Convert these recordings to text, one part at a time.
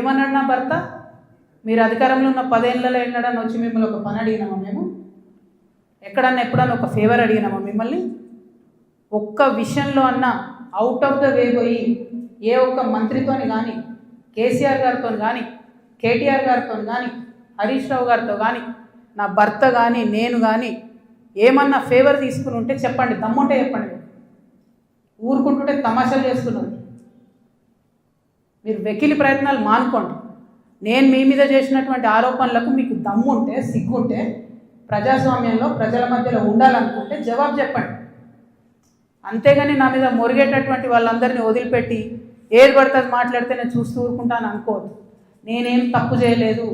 ఏమన్నాడు నా భర్త? మీరు అధికారంలో ఉన్న 10 ఏళ్ళలో ఎన్నడన్నా వచ్చి మిమ్మల్ని ఒక పని అడిగినామా మేము? ఎక్కడన్నా ఎప్పుడన్నా ఒక ఫేవర్ అడిగినామా మిమ్మల్ని? ఒక్క విషయంలో అన్నా అవుట్ ఆఫ్ ద వే పోయి ఏ ఒక్క మంత్రితోని కానీ, కేసీఆర్ గారితో కానీ, కేటీఆర్ గారితో కానీ, హరీష్ రావు గారితో కానీ, నా భర్త కానీ, నేను కానీ ఏమన్నా ఫేవర్ తీసుకుని ఉంటే చెప్పండి, దమ్ముంటే చెప్పండి. ఊరుకుంటుంటే తమాషాలు చేస్తున్నారు. మీరు వెకిలి ప్రయత్నాలు మానుకోండి. నేను మీ మీద చేసినటువంటి ఆరోపణలకు మీకు దమ్ముంటే, సిగ్గుంటే, ప్రజాస్వామ్యంలో ప్రజల మధ్యలో ఉండాలనుకుంటే జవాబు చెప్పండి. అంతేగాని నా మీద మొరిగేటటువంటి వాళ్ళందరినీ వదిలిపెట్టి ఏది పడుతుంది మాట్లాడితే నేను చూస్తూ ఊరుకుంటాను అనుకోవద్దు. నేనేం తప్పు చేయలేదు.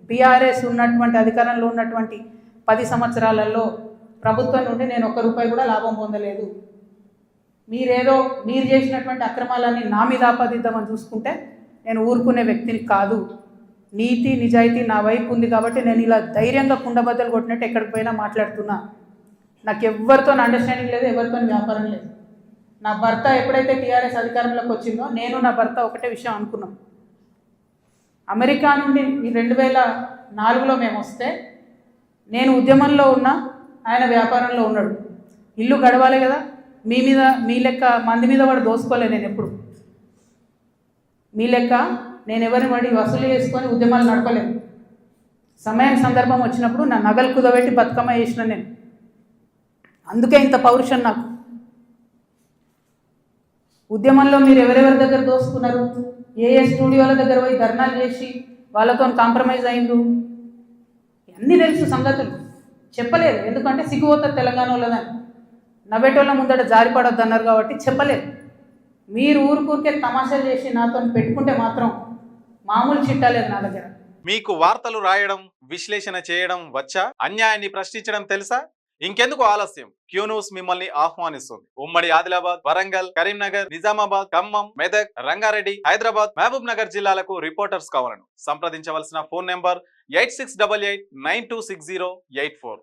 బీఆర్ఎస్ ఉన్నటువంటి అధికారంలో ఉన్నటువంటి 10 సంవత్సరాలలో ప్రభుత్వం నుండి నేను ₹1 కూడా లాభం పొందలేదు. మీరు చేసినటువంటి అక్రమాలన్నీ నా మీద ఆపాదిద్దామని చూసుకుంటే నేను ఊరుకునే వ్యక్తిని కాదు. నీతి నిజాయితీ నా వైపు ఉంది కాబట్టి నేను ఇలా ధైర్యంగా కుండబద్దలు కొట్టినట్టు ఎక్కడికి పోయినా మాట్లాడుతున్నా. నాకు ఎవరితో అండర్స్టాండింగ్ లేదు, ఎవరితో వ్యాపారం లేదు. నా భర్త ఎప్పుడైతే టీఆర్ఎస్ అధికారంలోకి వచ్చిందో నేను నా భర్త ఒకటే విషయం అనుకున్నాం. అమెరికా నుండి 2004లో మేము వస్తే నేను ఉద్యమంలో ఉన్నా, ఆయన వ్యాపారంలో ఉన్నాడు. ఇల్లు గడవాలి కదా. మీ లెక్క మంది మీద వాడు దోసుకోలే. నేను ఎప్పుడు మీ లెక్క నేను ఎవరిని వాడి వసూలు చేసుకొని ఉద్యమాలు నడపలేదు. సమయం సందర్భం వచ్చినప్పుడు నా నగలు కుదబెట్టి బతుకమ్మ చేసిన నేను. అందుకే ఇంత పౌరుషం నాకు. ఉద్యమంలో మీరు ఎవరెవరి దగ్గర దోసుకున్నారు, ఏ స్టూడియోల దగ్గర పోయి ధర్నాలు చేసి వాళ్ళతో కాంప్రమైజ్ అయిండు, అన్నీ తెలుసు సంగతులు. చెప్పలేదు, ఎందుకంటే సిగ్గుపోతుంది తెలంగాణ వాళ్ళదని. నవ్వేటోళ్ళ ముందట జారిపడొద్దు అన్నారు కాబట్టి చెప్పలేదు. మీరు ఊరికే తమాషాలు చేసి నాతో పెట్టుకుంటే మాత్రం మామూలు చిట్టాలేదు నా దగ్గర. మీకు వార్తలు రాయడం, విశ్లేషణ చేయడం వచ్చా? అన్యాయాన్ని ప్రశ్నించడం తెలుసా? ఇంకెందుకు ఆలస్యం? క్యూ న్యూస్ మిమ్మల్ని ఆహ్వానిస్తుంది. ఉమ్మడి ఆదిలాబాద్, వరంగల్, కరీంనగర్, నిజామాబాద్, ఖమ్మం, మెదక్, రంగారెడ్డి, హైదరాబాద్, మహబూబ్ నగర్ జిల్లాలకు రిపోర్టర్స్ కావాలను సంప్రదించవలసిన ఫోన్ నెంబర్ 8688926084.